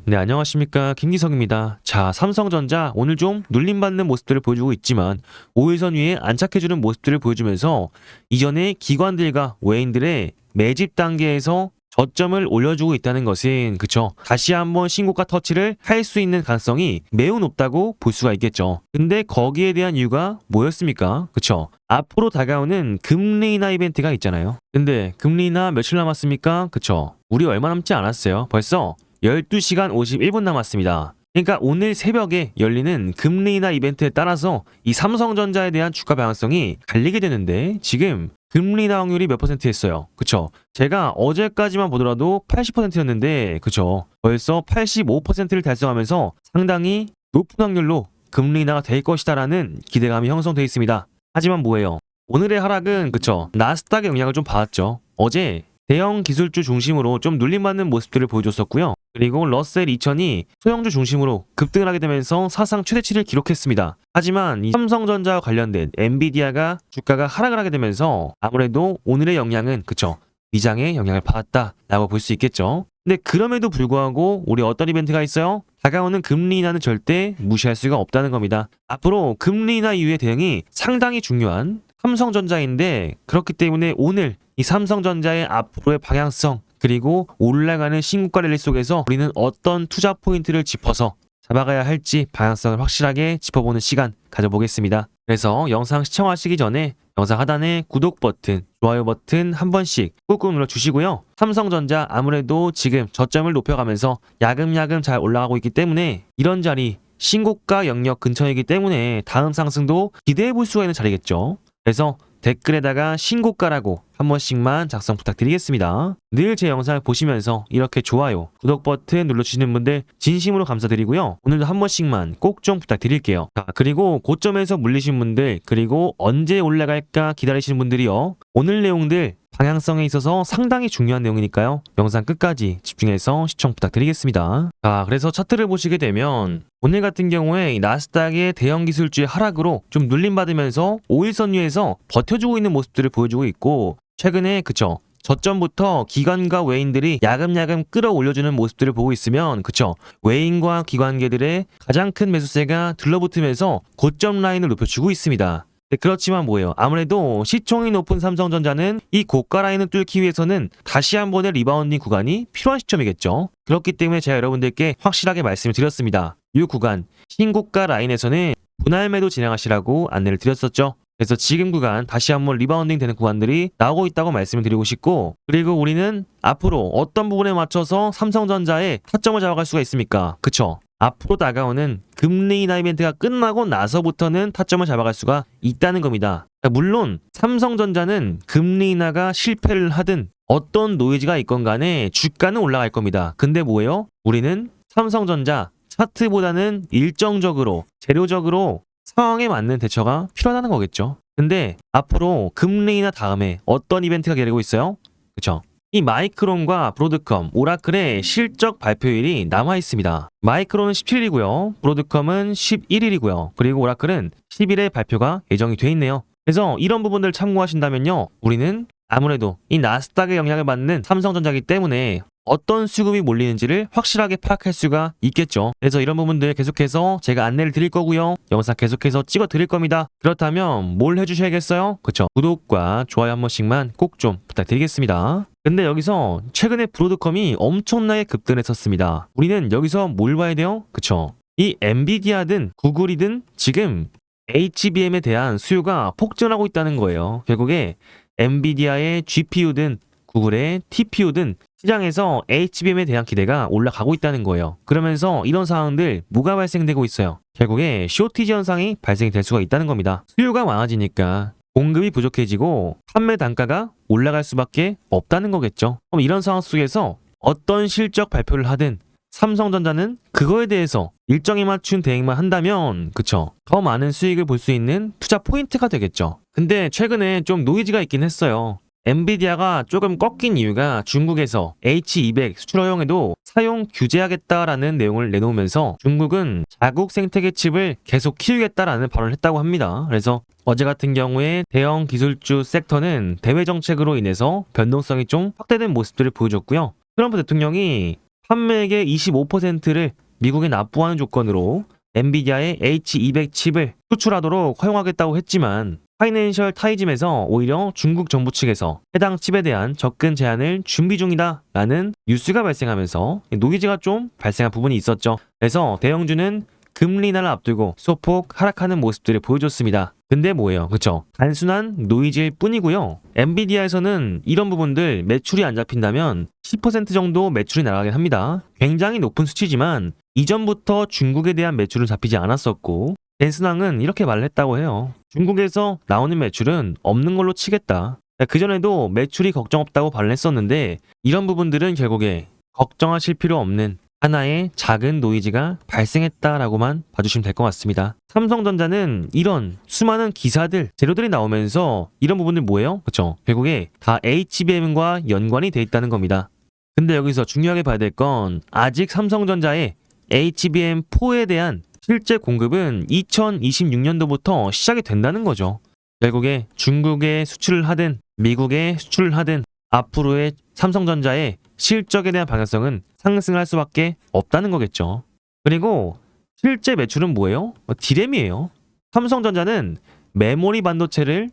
네, 안녕하십니까. 김기석입니다. 자, 삼성전자 오늘 좀 눌림받는 모습들을 보여주고 있지만 5일선 위에 안착해주는 모습들을 보여주면서 이전에 기관들과 외인들의 매집 단계에서 저점을 올려주고 있다는 것은 그쵸, 다시 한번 신고가 터치를 할 수 있는 가능성이 매우 높다고 볼 수가 있겠죠. 근데 거기에 대한 이유가 뭐였습니까? 그쵸, 앞으로 다가오는 금리 인하 이벤트가 있잖아요. 근데 금리 인하 며칠 남았습니까? 그쵸, 우리 얼마 남지 않았어요. 벌써 12시간 51분 남았습니다. 그러니까 오늘 새벽에 열리는 금리 인하 이벤트에 따라서 이 삼성전자에 대한 주가 방향성이 갈리게 되는데, 지금 금리 인하 확률이 몇 %였어요? 그쵸? 제가 어제까지만 보더라도 80%였는데 그쵸? 벌써 85%를 달성하면서 상당히 높은 확률로 금리 인하가 될 것이다라는 기대감이 형성되어 있습니다. 하지만 뭐예요? 오늘의 하락은 그쵸, 나스닥의 영향을 좀 받았죠. 어제 대형 기술주 중심으로 좀 눌림받는 모습들을 보여줬었고요. 그리고 러셀 2000이 소형주 중심으로 급등을 하게 되면서 사상 최대치를 기록했습니다. 하지만 이 삼성전자와 관련된 엔비디아가 주가가 하락을 하게 되면서 아무래도 오늘의 영향은 그쵸, 위장의 영향을 받았다라고 볼 수 있겠죠. 근데 그럼에도 불구하고 우리 어떤 이벤트가 있어요? 다가오는 금리 인하는 절대 무시할 수가 없다는 겁니다. 앞으로 금리 인하 이후의 대응이 상당히 중요한 삼성전자인데, 그렇기 때문에 오늘 이 삼성전자의 앞으로의 방향성 그리고 올라가는 신고가 랠리 속에서 우리는 어떤 투자 포인트를 짚어서 잡아가야 할지 방향성을 확실하게 짚어보는 시간 가져보겠습니다. 그래서 영상 시청하시기 전에 영상 하단에 구독 버튼, 좋아요 버튼 한 번씩 꾹꾹 눌러주시고요. 삼성전자 아무래도 지금 저점을 높여가면서 야금야금 잘 올라가고 있기 때문에 이런 자리 신고가 영역 근처이기 때문에 다음 상승도 기대해 볼 수가 있는 자리겠죠. 그래서 댓글에다가 신고가라고 한 번씩만 작성 부탁드리겠습니다. 늘 제 영상을 보시면서 이렇게 좋아요, 구독 버튼 눌러주시는 분들 진심으로 감사드리고요. 오늘도 한 번씩만 꼭 좀 부탁드릴게요. 자, 그리고 고점에서 물리신 분들, 그리고 언제 올라갈까 기다리시는 분들이요, 오늘 내용들 방향성에 있어서 상당히 중요한 내용이니까요. 영상 끝까지 집중해서 시청 부탁드리겠습니다. 자, 그래서 차트를 보시게 되면 오늘 같은 경우에 나스닥의 대형 기술주의 하락으로 좀 눌림받으면서 5일선 위에서 버텨주고 있는 모습들을 보여주고 있고, 최근에 그쵸, 저점부터 기관과 외인들이 야금야금 끌어올려주는 모습들을 보고 있으면 그쵸, 외인과 기관계들의 가장 큰 매수세가 들러붙으면서 고점 라인을 높여주고 있습니다. 그렇지만 뭐예요? 아무래도 시총이 높은 삼성전자는 이 고가 라인을 뚫기 위해서는 다시 한 번의 리바운딩 구간이 필요한 시점이겠죠. 그렇기 때문에 제가 여러분들께 확실하게 말씀을 드렸습니다. 이 구간 신고가 라인에서는 분할 매도 진행하시라고 안내를 드렸었죠. 그래서 지금 구간 다시 한번 리바운딩 되는 구간들이 나오고 있다고 말씀을 드리고 싶고, 그리고 우리는 앞으로 어떤 부분에 맞춰서 삼성전자의 타점을 잡아갈 수가 있습니까? 그쵸? 앞으로 다가오는 금리 인하 이벤트가 끝나고 나서부터는 타점을 잡아갈 수가 있다는 겁니다. 물론 삼성전자는 금리 인하가 실패를 하든 어떤 노이즈가 있건 간에 주가는 올라갈 겁니다. 근데 뭐예요? 우리는 삼성전자 차트보다는 일정적으로 재료적으로 상황에 맞는 대처가 필요하다는 거겠죠. 근데 앞으로 금리 인하 다음에 어떤 이벤트가 기다리고 있어요? 그쵸? 이 마이크론과 브로드컴, 오라클의 실적 발표일이 남아 있습니다. 마이크론은 17일이고요. 브로드컴은 11일이고요. 그리고 오라클은 10일에 발표가 예정이 돼 있네요. 그래서 이런 부분들 참고하신다면요, 우리는 아무래도 이 나스닥의 영향을 받는 삼성전자이기 때문에 어떤 수급이 몰리는지를 확실하게 파악할 수가 있겠죠. 그래서 이런 부분들 계속해서 제가 안내를 드릴 거고요. 영상 계속해서 찍어 드릴 겁니다. 그렇다면 뭘 해주셔야겠어요? 그쵸? 구독과 좋아요 한 번씩만 꼭 좀 부탁드리겠습니다. 근데 여기서 최근에 브로드컴이 엄청나게 급등했었습니다. 우리는 여기서 뭘 봐야 돼요? 그쵸? 이 엔비디아든 구글이든 지금 HBM에 대한 수요가 폭증하고 있다는 거예요. 결국에 엔비디아의 GPU든 구글의 TPU든 시장에서 HBM에 대한 기대가 올라가고 있다는 거예요. 그러면서 이런 상황들 뭐가 발생되고 있어요? 결국에 쇼티지 현상이 발생이 될 수가 있다는 겁니다. 수요가 많아지니까 공급이 부족해지고 판매 단가가 올라갈 수밖에 없다는 거겠죠. 그럼 이런 상황 속에서 어떤 실적 발표를 하든 삼성전자는 그거에 대해서 일정에 맞춘 대응만 한다면 그쵸, 더 많은 수익을 볼 수 있는 투자 포인트가 되겠죠. 근데 최근에 좀 노이즈가 있긴 했어요. 엔비디아가 조금 꺾인 이유가 중국에서 H200 수출 허용에도 사용 규제하겠다라는 내용을 내놓으면서 중국은 자국 생태계 칩을 계속 키우겠다라는 발언을 했다고 합니다. 그래서 어제 같은 경우에 대형 기술주 섹터는 대외 정책으로 인해서 변동성이 좀 확대된 모습들을 보여줬고요. 트럼프 대통령이 판매액의 25%를 미국에 납부하는 조건으로 엔비디아의 H200 칩을 수출하도록 허용하겠다고 했지만 파이낸셜 타이즘에서 오히려 중국 정부 측에서 해당 칩에 대한 접근 제한을 준비 중이다 라는 뉴스가 발생하면서 노이즈가 좀 발생한 부분이 있었죠. 그래서 대형주는 금리 인하를 앞두고 소폭 하락하는 모습들을 보여줬습니다. 근데 뭐예요? 그쵸? 단순한 노이즈일 뿐이고요. 엔비디아에서는 이런 부분들 매출이 안 잡힌다면 10% 정도 매출이 날아가긴 합니다. 굉장히 높은 수치지만 이전부터 중국에 대한 매출은 잡히지 않았었고 젠슨왕은 이렇게 말을 했다고 해요. 중국에서 나오는 매출은 없는 걸로 치겠다. 그전에도 매출이 걱정 없다고 발언했었는데 이런 부분들은 결국에 걱정하실 필요 없는 하나의 작은 노이즈가 발생했다라고만 봐주시면 될 것 같습니다. 삼성전자는 이런 수많은 기사들, 재료들이 나오면서 이런 부분들 뭐예요? 그쵸? 결국에 다 HBM과 연관이 돼 있다는 겁니다. 근데 여기서 중요하게 봐야 될 건 아직 삼성전자의 HBM4에 대한 실제 공급은 2026년도부터 시작이 된다는 거죠. 결국에 중국에 수출을 하든 미국에 수출을 하든 앞으로의 삼성전자의 실적에 대한 방향성은 상승할 수밖에 없다는 거겠죠. 그리고 실제 매출은 뭐예요? 디램이에요. 삼성전자는 메모리 반도체를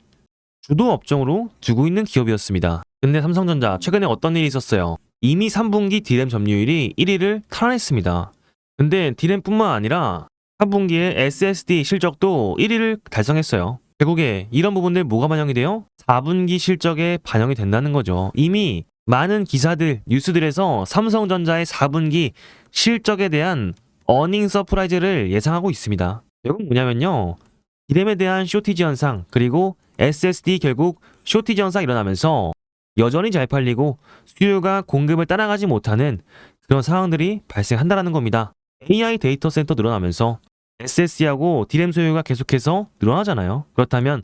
주도 업종으로 두고 있는 기업이었습니다. 근데 삼성전자 최근에 어떤 일이 있었어요? 이미 3분기 디램 점유율이 1위를 탈환했습니다. 근데 디램뿐만 아니라 3분기에 SSD 실적도 1위를 달성했어요. 결국에 이런 부분들 뭐가 반영이 돼요? 4분기 실적에 반영이 된다는 거죠. 이미 많은 기사들, 뉴스들에서 삼성전자의 4분기 실적에 대한 어닝 서프라이즈를 예상하고 있습니다. 결국 뭐냐면요. 디램에 대한 쇼티지 현상, 그리고 SSD 결국 쇼티지 현상 일어나면서 여전히 잘 팔리고 수요가 공급을 따라가지 못하는 그런 상황들이 발생한다는 겁니다. AI 데이터 센터 늘어나면서 SSD하고 디램 소요가 계속해서 늘어나잖아요. 그렇다면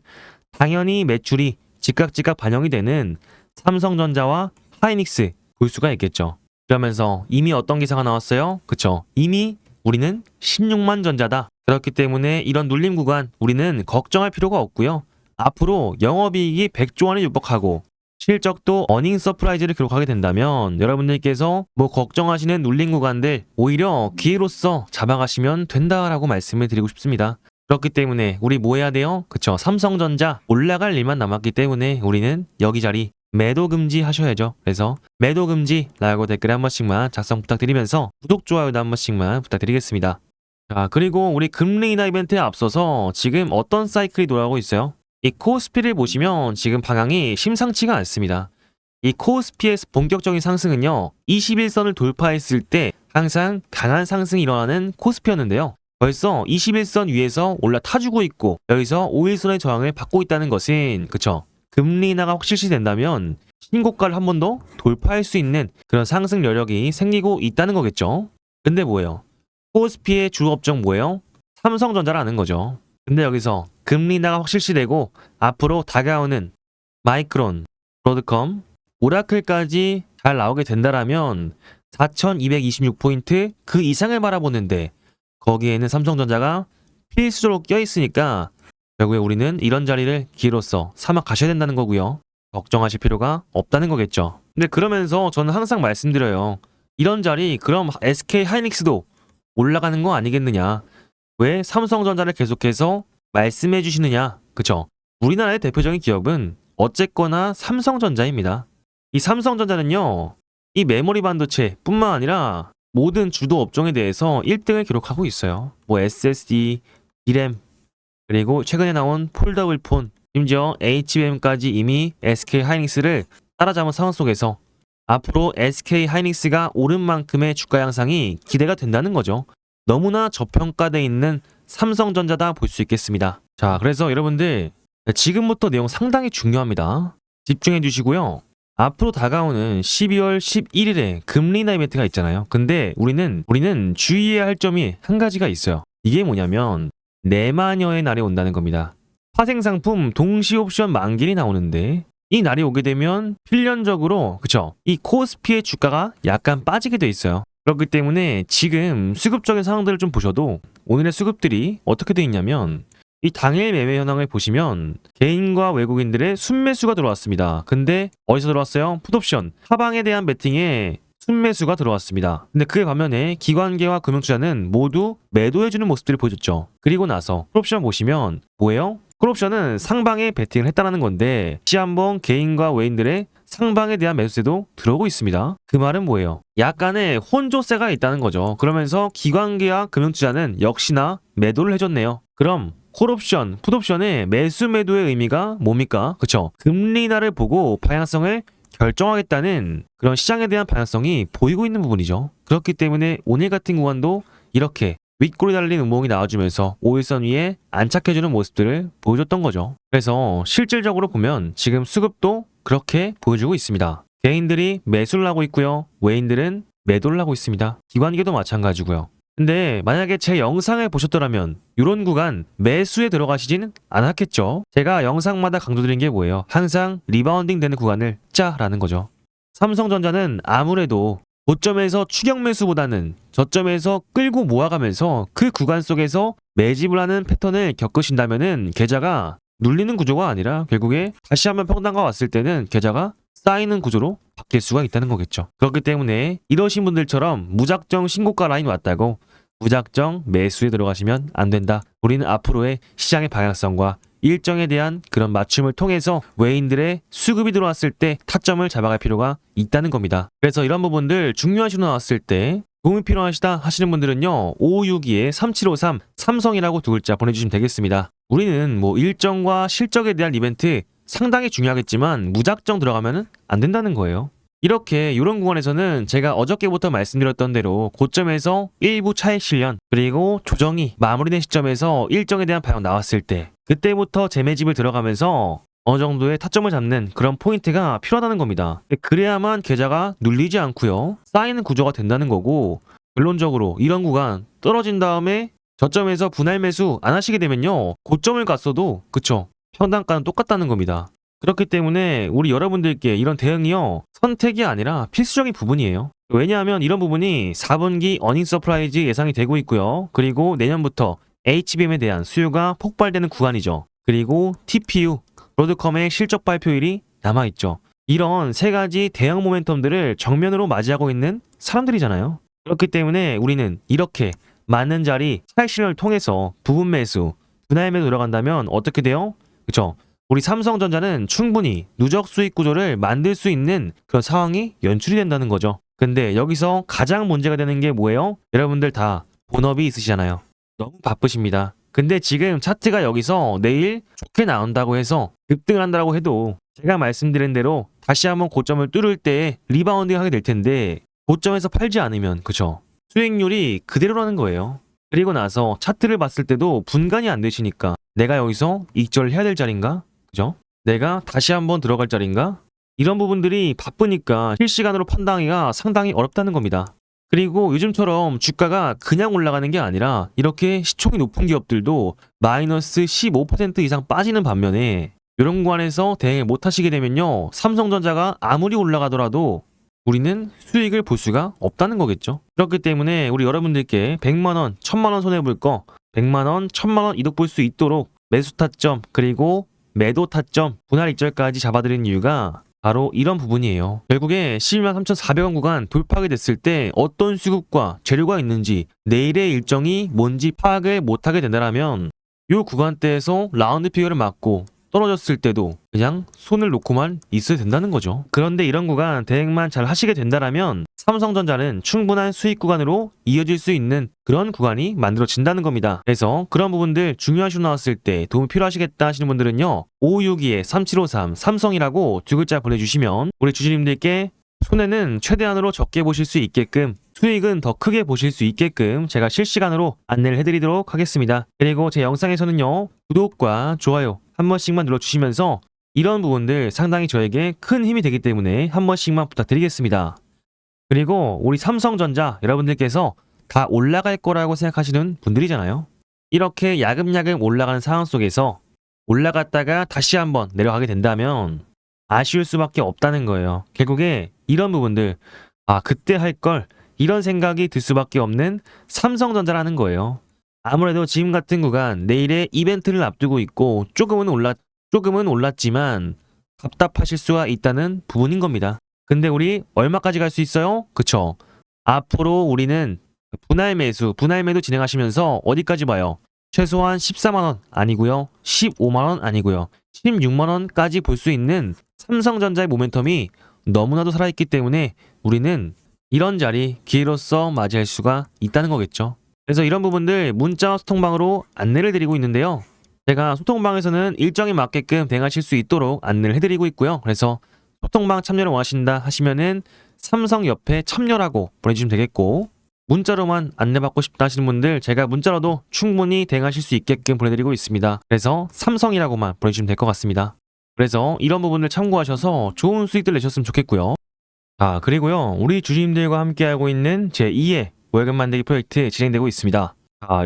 당연히 매출이 즉각 반영이 되는 삼성전자와 하이닉스 볼 수가 있겠죠. 그러면서 이미 어떤 기사가 나왔어요? 그쵸? 이미 우리는 16만 전자다. 그렇기 때문에 이런 눌림 구간 우리는 걱정할 필요가 없고요. 앞으로 영업이익이 100조 원에 육박하고 실적도 어닝 서프라이즈를 기록하게 된다면 여러분들께서 뭐 걱정하시는 눌림 구간들 오히려 기회로서 잡아가시면 된다라고 말씀을 드리고 싶습니다. 그렇기 때문에 우리 뭐 해야 돼요? 그쵸? 삼성전자 올라갈 일만 남았기 때문에 우리는 여기자리 매도 금지 하셔야죠. 그래서 매도 금지라고 댓글에 한 번씩만 작성 부탁드리면서 구독, 좋아요도 한 번씩만 부탁드리겠습니다. 자, 그리고 우리 금리 인하 이벤트에 앞서서 지금 어떤 사이클이 돌아가고 있어요? 이 코스피를 보시면 지금 방향이 심상치가 않습니다. 이 코스피의 본격적인 상승은요, 21선을 돌파했을 때 항상 강한 상승이 일어나는 코스피였는데요. 벌써 21선 위에서 올라타주고 있고 여기서 5일선의 저항을 받고 있다는 것은 그쵸? 금리 인하가 확실시 된다면 신고가를 한 번 더 돌파할 수 있는 그런 상승 여력이 생기고 있다는 거겠죠. 근데 뭐예요? 코스피의 주 업종 뭐예요? 삼성전자라는 거죠. 근데 여기서 금리 인하가 확실시 되고 앞으로 다가오는 마이크론, 브로드컴, 오라클까지 잘 나오게 된다라면 4226포인트 그 이상을 바라보는데 거기에는 삼성전자가 필수적으로 껴있으니까 결국에 우리는 이런 자리를 기회로서 삼아 가셔야 된다는 거고요. 걱정하실 필요가 없다는 거겠죠. 근데 그러면서 저는 항상 말씀드려요. 이런 자리 그럼 SK 하이닉스도 올라가는 거 아니겠느냐. 왜 삼성전자를 계속해서 말씀해 주시느냐. 그쵸? 우리나라의 대표적인 기업은 어쨌거나 삼성전자입니다. 이 삼성전자는요. 이 메모리 반도체 뿐만 아니라 모든 주도 업종에 대해서 1등을 기록하고 있어요. 뭐 SSD, DRAM, 그리고 최근에 나온 폴더블 폰, 심지어 HBM까지 이미 SK 하이닉스를 따라잡은 상황 속에서 앞으로 SK 하이닉스가 오른 만큼의 주가 향상이 기대가 된다는 거죠. 너무나 저평가되어 있는 삼성전자다 볼 수 있겠습니다. 자, 그래서 여러분들 지금부터 내용 상당히 중요합니다. 집중해 주시고요. 앞으로 다가오는 12월 11일에 금리 인하 이벤트가 있잖아요. 근데 우리는 주의해야 할 점이 한 가지가 있어요. 이게 뭐냐면 내마녀의 날이 온다는 겁니다. 파생상품 동시 옵션 만기이 나오는데 이 날이 오게 되면 필연적으로 그쵸? 이 코스피의 주가가 약간 빠지게 돼 있어요. 그렇기 때문에 지금 수급적인 상황들을 좀 보셔도 오늘의 수급들이 어떻게 돼 있냐면 이 당일 매매 현황을 보시면 개인과 외국인들의 순매수가 들어왔습니다. 근데 어디서 들어왔어요? 풋옵션 하방에 대한 베팅에 순매수가 들어왔습니다. 근데 그에 반면에 기관계와 금융투자는 모두 매도해주는 모습들을 보여줬죠. 그리고 나서 콜옵션 보시면 뭐예요? 콜옵션은 상방에 베팅을 했다는 건데 다시 한번 개인과 외인들의 상방에 대한 매수세도 들어오고 있습니다. 그 말은 뭐예요? 약간의 혼조세가 있다는 거죠. 그러면서 기관계와 금융투자는 역시나 매도를 해줬네요. 그럼 콜옵션, 풋옵션의 매수 매도의 의미가 뭡니까? 그쵸? 금리 인하를 보고 방향성을 결정하겠다는 그런 시장에 대한 방향성이 보이고 있는 부분이죠. 그렇기 때문에 오늘 같은 구간도 이렇게 윗골이 달린 음봉이 나와주면서 5일선 위에 안착해주는 모습들을 보여줬던 거죠. 그래서 실질적으로 보면 지금 수급도 그렇게 보여주고 있습니다. 개인들이 매수를 하고 있고요. 외인들은 매도를 하고 있습니다. 기관계도 마찬가지고요. 근데 만약에 제 영상을 보셨더라면 이런 구간 매수에 들어가시지는 않았겠죠. 제가 영상마다 강조드린 게 뭐예요? 항상 리바운딩 되는 구간을 짜라는 거죠. 삼성전자는 아무래도 고점에서 추격 매수보다는 저점에서 끌고 모아가면서 그 구간 속에서 매집을 하는 패턴을 겪으신다면은 계좌가 눌리는 구조가 아니라 결국에 다시 한번 평단가 왔을 때는 계좌가 쌓이는 구조로 바뀔 수가 있다는 거겠죠. 그렇기 때문에 이러신 분들처럼 무작정 신고가 라인 왔다고 무작정 매수에 들어가시면 안 된다. 우리는 앞으로의 시장의 방향성과 일정에 대한 그런 맞춤을 통해서 외인들의 수급이 들어왔을 때 타점을 잡아갈 필요가 있다는 겁니다. 그래서 이런 부분들 중요한 신호 나왔을 때 도움이 필요하시다 하시는 분들은요 5562-3753 삼성이라고 두 글자 보내주시면 되겠습니다. 우리는 뭐 일정과 실적에 대한 이벤트 상당히 중요하겠지만 무작정 들어가면 안 된다는 거예요. 이렇게 이런 구간에서는 제가 어저께부터 말씀드렸던 대로 고점에서 일부 차익 실현 그리고 조정이 마무리된 시점에서 일정에 대한 방향 나왔을 때 그때부터 재매집을 들어가면서 어느 정도의 타점을 잡는 그런 포인트가 필요하다는 겁니다. 그래야만 계좌가 눌리지 않고요. 쌓이는 구조가 된다는 거고 결론적으로 이런 구간 떨어진 다음에 저점에서 분할 매수 안 하시게 되면요. 고점을 갔어도 그쵸. 평단가는 똑같다는 겁니다. 그렇기 때문에 우리 여러분들께 이런 대응이요. 선택이 아니라 필수적인 부분이에요. 왜냐하면 이런 부분이 4분기 어닝 서프라이즈 예상이 되고 있고요. 그리고 내년부터 HBM에 대한 수요가 폭발되는 구간이죠. 그리고 TPU, 브로드컴의 실적 발표일이 남아있죠. 이런 세 가지 대형 모멘텀들을 정면으로 맞이하고 있는 사람들이잖아요. 그렇기 때문에 우리는 이렇게 맞는 자리 차익 실현을 통해서 부분 매수, 분할 매수 들어간다면 어떻게 돼요? 그쵸? 우리 삼성전자는 충분히 누적 수익 구조를 만들 수 있는 그런 상황이 연출이 된다는 거죠. 근데 여기서 가장 문제가 되는 게 뭐예요? 여러분들 다 본업이 있으시잖아요. 너무 바쁘십니다. 근데 지금 차트가 여기서 내일 좋게 나온다고 해서 급등을 한다고 해도 제가 말씀드린 대로 다시 한번 고점을 뚫을 때 리바운딩 하게 될 텐데 고점에서 팔지 않으면 그쵸? 수익률이 그대로라는 거예요. 그리고 나서 차트를 봤을 때도 분간이 안 되시니까 내가 여기서 익절을 해야 될 자리인가? 그죠? 내가 다시 한번 들어갈 자리인가? 이런 부분들이 바쁘니까 실시간으로 판단하기가 상당히 어렵다는 겁니다. 그리고 요즘처럼 주가가 그냥 올라가는 게 아니라 이렇게 시총이 높은 기업들도 마이너스 15% 이상 빠지는 반면에 이런 구간에서 대응을 못 하시게 되면요. 삼성전자가 아무리 올라가더라도 우리는 수익을 볼 수가 없다는 거겠죠. 그렇기 때문에 우리 여러분들께 100만원, 1000만원 손해볼 거 100만원, 1000만원 이득 볼 수 있도록 매수 타점 그리고 매도 타점 분할 익절까지 잡아드린 이유가 바로 이런 부분이에요. 결국에 123,400원 구간 돌파하게 됐을 때 어떤 수급과 재료가 있는지 내일의 일정이 뭔지 파악을 못하게 된다면 이 구간대에서 라운드 피겨를 맞고 떨어졌을 때도 그냥 손을 놓고만 있어야 된다는 거죠. 그런데 이런 구간 대응만 잘 하시게 된다면 삼성전자는 충분한 수익 구간으로 이어질 수 있는 그런 구간이 만들어진다는 겁니다. 그래서 그런 부분들 중요한 슈 나왔을 때 도움이 필요하시겠다 하시는 분들은요. 5562-3753 삼성이라고 두 글자 보내주시면 우리 주주님들께 손해는 최대한으로 적게 보실 수 있게끔 수익은 더 크게 보실 수 있게끔 제가 실시간으로 안내를 해드리도록 하겠습니다. 그리고 제 영상에서는요. 구독과 좋아요 한 번씩만 눌러주시면서 이런 부분들 상당히 저에게 큰 힘이 되기 때문에 한 번씩만 부탁드리겠습니다. 그리고 우리 삼성전자 여러분들께서 다 올라갈 거라고 생각하시는 분들이잖아요. 이렇게 야금야금 올라가는 상황 속에서 올라갔다가 다시 한번 내려가게 된다면 아쉬울 수밖에 없다는 거예요. 결국에 이런 부분들 그때 할 걸 이런 생각이 들 수밖에 없는 삼성전자라는 거예요. 아무래도 지금 같은 구간 내일의 이벤트를 앞두고 있고 조금은 올랐지만 답답하실 수가 있다는 부분인 겁니다. 근데 우리 얼마까지 갈 수 있어요? 그쵸? 앞으로 우리는 분할 매도 진행하시면서 어디까지 봐요? 최소한 14만원 아니고요. 15만원 아니고요. 16만원까지 볼 수 있는 삼성전자의 모멘텀이 너무나도 살아있기 때문에 우리는 이런 자리 기회로서 맞이할 수가 있다는 거겠죠. 그래서 이런 부분들 문자와 소통방으로 안내를 드리고 있는데요. 제가 소통방에서는 일정에 맞게끔 대응하실 수 있도록 안내를 해드리고 있고요. 그래서 소통방 참여를 원하신다 하시면은 삼성협회 참여라고 보내주시면 되겠고, 문자로만 안내받고 싶다 하시는 분들 제가 문자로도 충분히 대응하실 수 있게끔 보내드리고 있습니다. 그래서 삼성이라고만 보내주시면 될 것 같습니다. 그래서 이런 부분을 참고하셔서 좋은 수익들 내셨으면 좋겠고요. 그리고요, 우리 주주님들과 함께하고 있는 제2의 월급 만들기 프로젝트 진행되고 있습니다.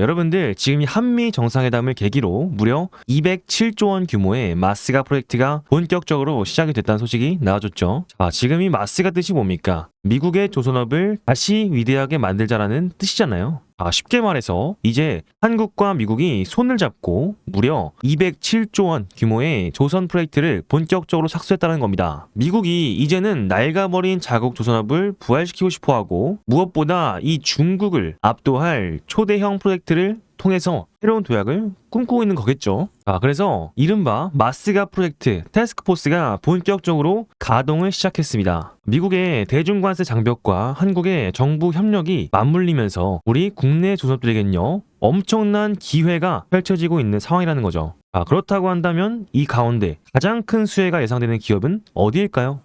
여러분들 지금 이 한미 정상회담을 계기로 무려 207조 원 규모의 마스가 프로젝트가 본격적으로 시작이 됐다는 소식이 나와줬죠. 지금 이 마스가 뜻이 뭡니까? 미국의 조선업을 다시 위대하게 만들자라는 뜻이잖아요. 쉽게 말해서 이제 한국과 미국이 손을 잡고 무려 207조 원 규모의 조선 프로젝트를 본격적으로 착수했다는 겁니다. 미국이 이제는 낡아버린 자국 조선업을 부활시키고 싶어하고, 무엇보다 이 중국을 압도할 초대형 프로젝트를 통해서 새로운 도약을 꿈꾸고 있는 거겠죠. 그래서 이른바 마스가 프로젝트 태스크포스가 본격적으로 가동을 시작했습니다. 미국의 대중관세 장벽과 한국의 정부 협력이 맞물리면서 우리 국내 조선업들에겐요, 엄청난 기회가 펼쳐지고 있는 상황이라는 거죠. 그렇다고 한다면 이 가운데 가장 큰 수혜가 예상되는 기업은 어디일까요?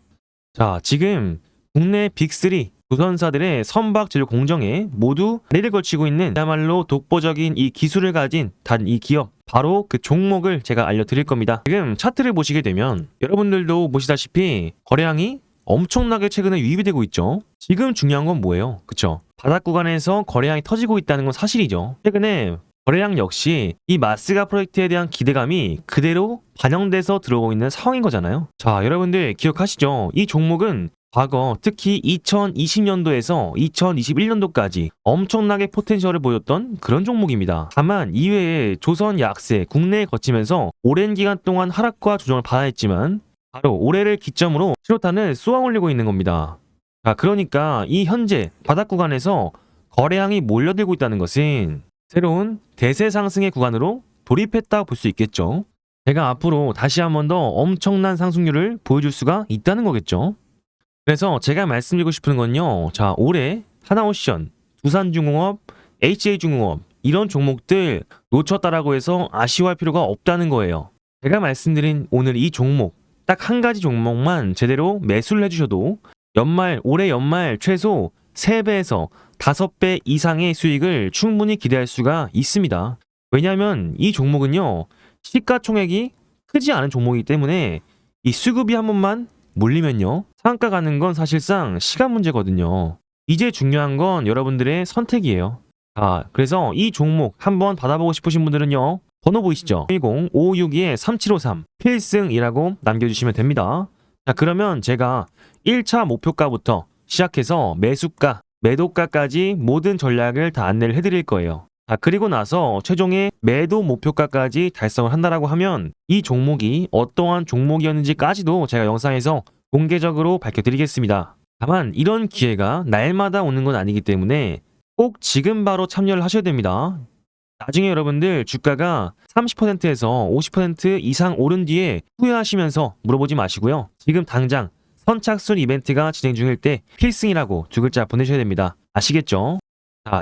지금 국내 빅3 조선사들의 선박 제조 공정에 모두 다리를 걸치고 있는 그야말로 독보적인 이 기술을 가진 단 이 기업, 바로 그 종목을 제가 알려드릴 겁니다. 지금 차트를 보시게 되면 여러분들도 보시다시피 거래량이 엄청나게 최근에 유입이 되고 있죠. 지금 중요한 건 뭐예요? 그쵸? 바닥 구간에서 거래량이 터지고 있다는 건 사실이죠. 최근에 거래량 역시 이 마스가 프로젝트에 대한 기대감이 그대로 반영돼서 들어오고 있는 상황인 거잖아요. 여러분들 기억하시죠? 이 종목은 과거 특히 2020년도에서 2021년도까지 엄청나게 포텐셜을 보였던 그런 종목입니다. 다만 이외에 조선 약세, 국내에 거치면서 오랜 기간 동안 하락과 조정을 받아야 했지만 바로 올해를 기점으로 실효탄을 쏘아 올리고 있는 겁니다. 그러니까 이 현재 바닥 구간에서 거래량이 몰려들고 있다는 것은 새로운 대세 상승의 구간으로 돌입했다 볼 수 있겠죠. 제가 앞으로 다시 한 번 더 엄청난 상승률을 보여줄 수가 있다는 거겠죠. 그래서 제가 말씀드리고 싶은 건요, 올해 하나오션, 두산중공업, HA중공업 이런 종목들 놓쳤다라고 해서 아쉬워할 필요가 없다는 거예요. 제가 말씀드린 오늘 이 종목 딱 한 가지 종목만 제대로 매수를 해주셔도 올해 연말 최소 3배에서 5배 이상의 수익을 충분히 기대할 수가 있습니다. 왜냐하면 이 종목은요, 시가총액이 크지 않은 종목이기 때문에 이 수급이 한 번만 몰리면요, 상한가 가는 건 사실상 시간 문제거든요. 이제 중요한 건 여러분들의 선택이에요. 그래서 이 종목 한번 받아보고 싶으신 분들은요, 번호 보이시죠? 10-562-3753 필승이라고 남겨주시면 됩니다. 그러면 제가 1차 목표가부터 시작해서 매수가, 매도가까지 모든 전략을 다 안내를 해드릴 거예요. 그리고 나서 최종의 매도 목표가까지 달성을 한다라고 하면 이 종목이 어떠한 종목이었는지까지도 제가 영상에서 공개적으로 밝혀드리겠습니다. 다만 이런 기회가 날마다 오는 건 아니기 때문에 꼭 지금 바로 참여를 하셔야 됩니다. 나중에 여러분들 주가가 30%에서 50% 이상 오른 뒤에 후회하시면서 물어보지 마시고요. 지금 당장 선착순 이벤트가 진행 중일 때 필승이라고 2글자 보내셔야 됩니다. 아시겠죠?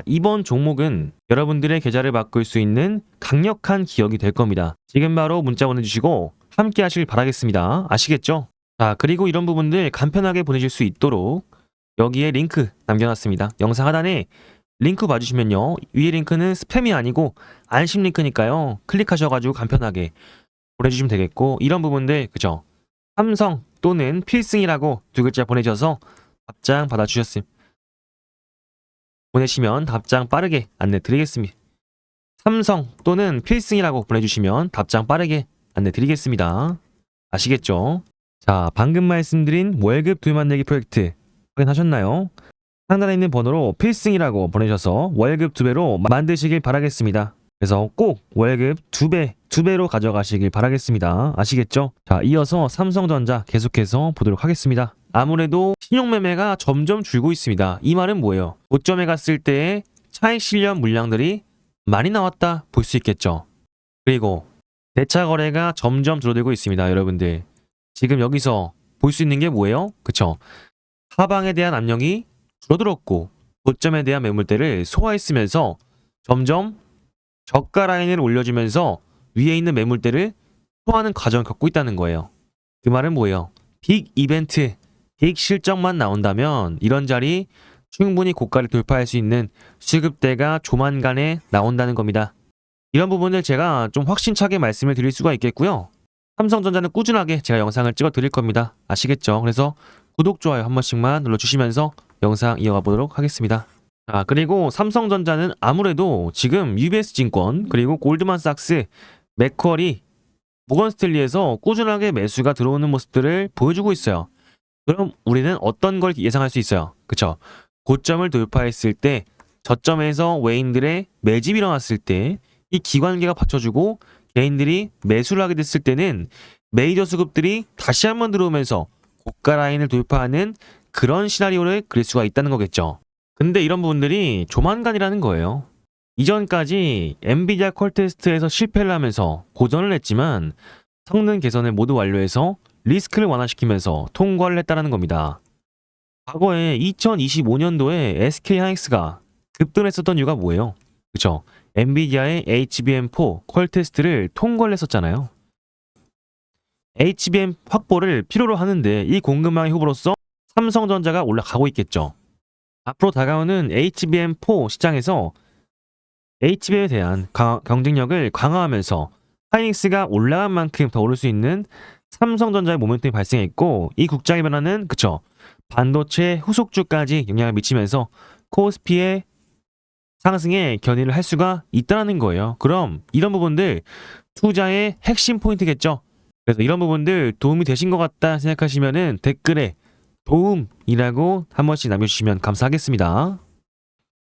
이번 종목은 여러분들의 계좌를 바꿀 수 있는 강력한 기억이 될 겁니다. 지금 바로 문자 보내주시고 함께 하실 바라겠습니다. 아시겠죠? 그리고 이런 부분들 간편하게 보내실 수 있도록 여기에 링크 남겨놨습니다. 영상 하단에 링크 봐주시면요, 위에 링크는 스팸이 아니고 안심 링크니까요, 클릭하셔가지고 간편하게 보내주시면 되겠고, 이런 부분들 그죠? 삼성 또는 필승이라고 2글자 보내셔서 답장 받아주셨음. 보내시면 답장 빠르게 안내 드리겠습니다. 삼성 또는 필승이라고 보내주시면 답장 빠르게 안내 드리겠습니다. 아시겠죠? 방금 말씀드린 월급 2배 만들기 프로젝트 확인하셨나요? 상단에 있는 번호로 필승이라고 보내셔서 월급 2배로 만드시길 바라겠습니다. 그래서 꼭 월급 2배 2배로 가져가시길 바라겠습니다. 아시겠죠? 자, 이어서 삼성전자 계속해서 보도록 하겠습니다. 아무래도 신용매매가 점점 줄고 있습니다. 이 말은 뭐예요? 고점에 갔을 때 차익 실현 물량들이 많이 나왔다 볼 수 있겠죠. 그리고 대차 거래가 점점 줄어들고 있습니다. 여러분들 지금 여기서 볼 수 있는 게 뭐예요? 그쵸? 하방에 대한 압력이 줄어들었고 고점에 대한 매물대를 소화했으면서 점점 저가 라인을 올려주면서 위에 있는 매물대를 소화하는 과정을 겪고 있다는 거예요. 그 말은 뭐예요? 빅 이벤트, 빅 실적만 나온다면 이런 자리 충분히 고가를 돌파할 수 있는 수급대가 조만간에 나온다는 겁니다. 이런 부분을 제가 좀 확신차게 말씀을 드릴 수가 있겠고요. 삼성전자는 꾸준하게 제가 영상을 찍어 드릴 겁니다. 아시겠죠? 그래서 구독, 좋아요 한 번씩만 눌러주시면서 영상 이어가 보도록 하겠습니다. 자, 그리고 삼성전자는 아무래도 지금 UBS증권, 그리고 골드만삭스, 맥쿼리, 모건스탠리에서 꾸준하게 매수가 들어오는 모습들을 보여주고 있어요. 그럼 우리는 어떤 걸 예상할 수 있어요? 그쵸? 고점을 돌파했을 때, 저점에서 외인들의 매집이 일어났을 때, 이 기관계가 받쳐주고 개인들이 매수를 하게 됐을 때는 메이저 수급들이 다시 한번 들어오면서 고가 라인을 돌파하는 그런 시나리오를 그릴 수가 있다는 거겠죠. 근데 이런 부분들이 조만간이라는 거예요. 이전까지 엔비디아 콜 테스트에서 실패를 하면서 고전을 했지만 성능 개선을 모두 완료해서 리스크를 완화시키면서 통과를 했다는 겁니다. 과거에 2025년도에 SK하이닉스가 급등했었던 이유가 뭐예요? 그쵸? 엔비디아의 HBM4 콜 테스트를 통과를 했었잖아요. HBM 확보를 필요로 하는데 이 공급망의 후보로서 삼성전자가 올라가고 있겠죠. 앞으로 다가오는 HBM4 시장에서 HBM에 대한 경쟁력을 강화하면서 하이닉스가 올라간 만큼 더 오를 수 있는 삼성전자의 모멘텀이 발생했고, 이 국장의 변화는 그쵸, 반도체 후속주까지 영향을 미치면서 코스피의 상승에 견인을 할 수가 있다는 거예요. 그럼 이런 부분들 투자의 핵심 포인트겠죠. 그래서 이런 부분들 도움이 되신 것 같다 생각하시면은 댓글에 도움이라고 한 번씩 남겨주시면 감사하겠습니다.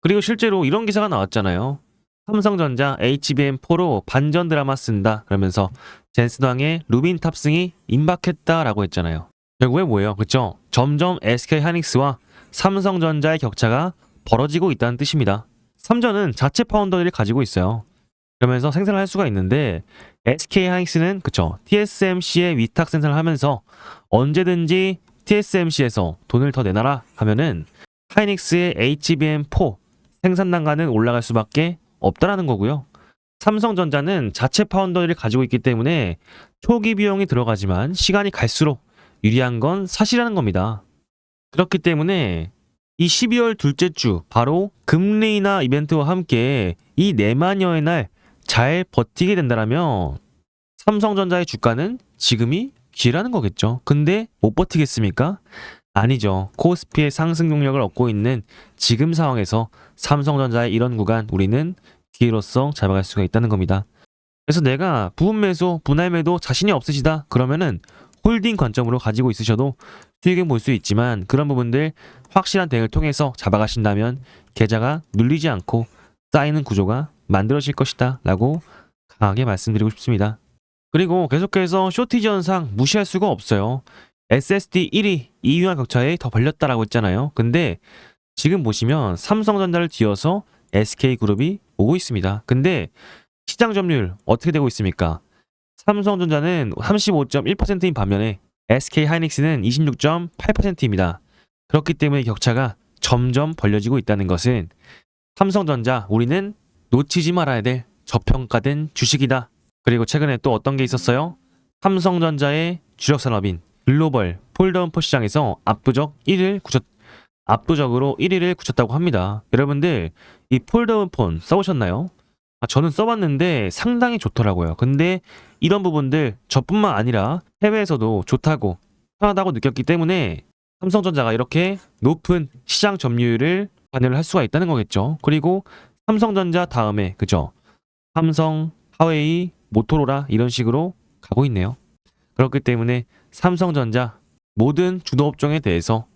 그리고 실제로 이런 기사가 나왔잖아요. 삼성전자 HBM4로 반전 드라마 쓴다 그러면서 젠스당의 루빈 탑승이 임박했다라고 했잖아요. 결국에 뭐예요? 그쵸? 점점 SK하이닉스와 삼성전자의 격차가 벌어지고 있다는 뜻입니다. 삼전은 자체 파운더를 가지고 있어요. 그러면서 생산을 할 수가 있는데 SK하이닉스는 그쵸, TSMC의 위탁 생산을 하면서 언제든지 TSMC에서 돈을 더 내놔라 하면은 하이닉스의 HBM4 생산 단가는 올라갈 수밖에 없다라는 거고요. 삼성전자는 자체 파운더를 가지고 있기 때문에 초기 비용이 들어가지만 시간이 갈수록 유리한 건 사실이라는 겁니다. 그렇기 때문에 이 12월 둘째 주 바로 금리 인하 이벤트와 함께 이 내만여의 날 잘 버티게 된다면 삼성전자의 주가는 지금이 기회라는 거겠죠. 근데 못 버티겠습니까? 아니죠. 코스피의 상승 동력을 얻고 있는 지금 상황에서 삼성전자의 이런 구간 우리는 기회로서 잡아갈 수가 있다는 겁니다. 그래서 내가 부분 매수, 분할 매도 자신이 없으시다 그러면은 홀딩 관점으로 가지고 있으셔도 수익은 볼 수 있지만 그런 부분들 확실한 대응을 통해서 잡아가신다면 계좌가 눌리지 않고 쌓이는 구조가 만들어질 것이다 라고 강하게 말씀드리고 싶습니다. 그리고 계속해서 쇼티지 현상 무시할 수가 없어요. SSD 1위, 2위와 격차에 더 벌렸다라고 했잖아요. 근데 지금 보시면 삼성전자를 뒤어서 SK그룹이 오고 있습니다. 근데 시장 점유율 어떻게 되고 있습니까? 삼성전자는 35.1%인 반면에 SK하이닉스는 26.8%입니다. 그렇기 때문에 격차가 점점 벌려지고 있다는 것은 삼성전자 우리는 놓치지 말아야 될 저평가된 주식이다. 그리고 최근에 또 어떤 게 있었어요? 삼성전자의 주력 산업인 글로벌 폴더음폰 시장에서 압도적으로 1위를 굳혔다고 합니다. 여러분들 이 폴더음폰 써보셨나요? 저는 써봤는데 상당히 좋더라고요. 근데 이런 부분들 저뿐만 아니라 해외에서도 좋다고 편하다고 느꼈기 때문에 삼성전자가 이렇게 높은 시장 점유율을 관여를 할 수가 있다는 거겠죠. 그리고 삼성전자 다음에 그죠? 삼성, 하웨이, 모토로라 이런 식으로 가고 있네요. 그렇기 때문에 삼성전자 모든 주도 업종에 대해서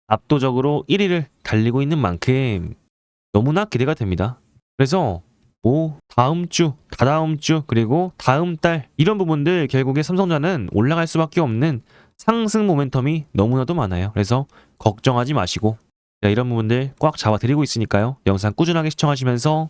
압도적으로 1위를 달리고 있는 만큼 너무나 기대가 됩니다. 그래서 그리고 다음 주, 다다음 주, 그리고 다음 달 이런 부분들 결국에 삼성전자는 올라갈 수밖에 없는 상승 모멘텀이 너무나도 많아요. 그래서 걱정하지 마시고 제가 이런 부분들 꽉 잡아드리고 있으니까요. 영상 꾸준하게 시청하시면서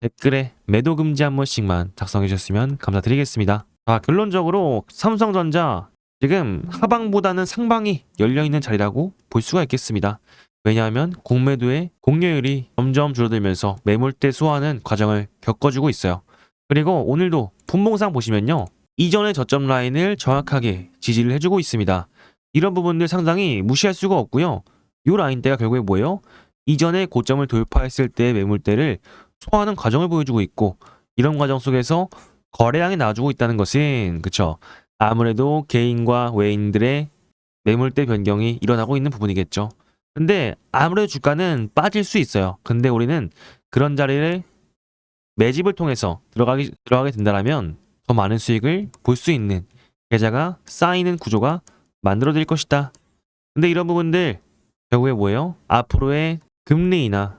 댓글에 매도 금지 한 번씩만 작성해 주셨으면 감사드리겠습니다. 자, 결론적으로 삼성전자 지금 하방보다는 상방이 열려있는 자리라고 볼 수가 있겠습니다. 왜냐하면 공매도의 공여율이 점점 줄어들면서 매물대 소화하는 과정을 겪어주고 있어요. 그리고 오늘도 분봉상 보시면요. 이전의 저점 라인을 정확하게 지지를 해주고 있습니다. 이런 부분들 상당히 무시할 수가 없고요. 이 라인대가 결국에 뭐예요? 이전의 고점을 돌파했을 때의 매물대를 소화하는 과정을 보여주고 있고 이런 과정 속에서 거래량이 나와주고 있다는 것은 그쵸? 아무래도 개인과 외인들의 매물대 변경이 일어나고 있는 부분이겠죠. 근데 아무래도 주가는 빠질 수 있어요. 근데 우리는 그런 자리를 매집을 통해서 들어가게 된다면 더 많은 수익을 볼 수 있는 계좌가 쌓이는 구조가 만들어질 것이다. 근데 이런 부분들 결국에 뭐예요? 앞으로의 금리 인하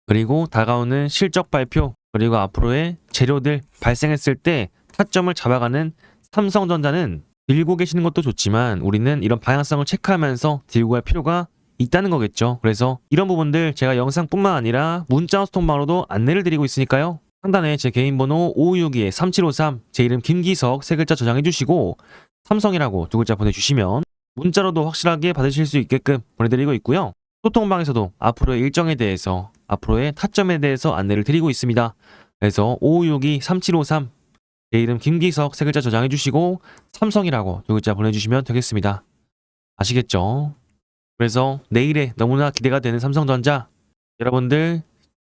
그리고 다가오는 실적 발표 그리고 앞으로의 재료들 발생했을 때 타점을 잡아가는 삼성전자는 들고 계시는 것도 좋지만 우리는 이런 방향성을 체크하면서 들고 갈 필요가 있다는 거겠죠. 그래서 이런 부분들 제가 영상뿐만 아니라 문자 스톡방으로도 안내를 드리고 있으니까요. 상단에 제 개인 번호 5562-3753 제 이름 김기석 세 글자 저장해 주시고 삼성이라고 두 글자 보내주시면 문자로도 확실하게 받으실 수 있게끔 보내드리고 있고요. 소통방에서도 앞으로의 일정에 대해서 앞으로의 타점에 대해서 안내를 드리고 있습니다. 그래서 5562-3753 제 이름 김기석 세 글자 저장해 주시고 삼성이라고 두 글자 보내주시면 되겠습니다. 아시겠죠? 그래서 내일에 너무나 기대가 되는 삼성전자 여러분들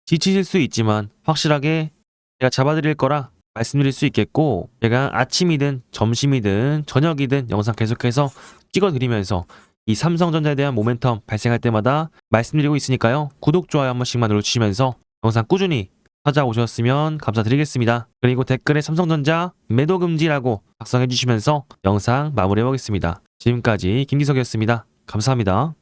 지치실 수 있지만 확실하게 제가 잡아드릴 거라 말씀드릴 수 있겠고 제가 아침이든 점심이든 저녁이든 영상 계속해서 찍어드리면서 이 삼성전자에 대한 모멘텀 발생할 때마다 말씀드리고 있으니까요. 구독, 좋아요 한 번씩만 눌러주시면서 영상 꾸준히 찾아오셨으면 감사드리겠습니다. 그리고 댓글에 삼성전자 매도 금지라고 작성해 주시면서 영상 마무리해 보겠습니다. 지금까지 김기석이었습니다. 감사합니다.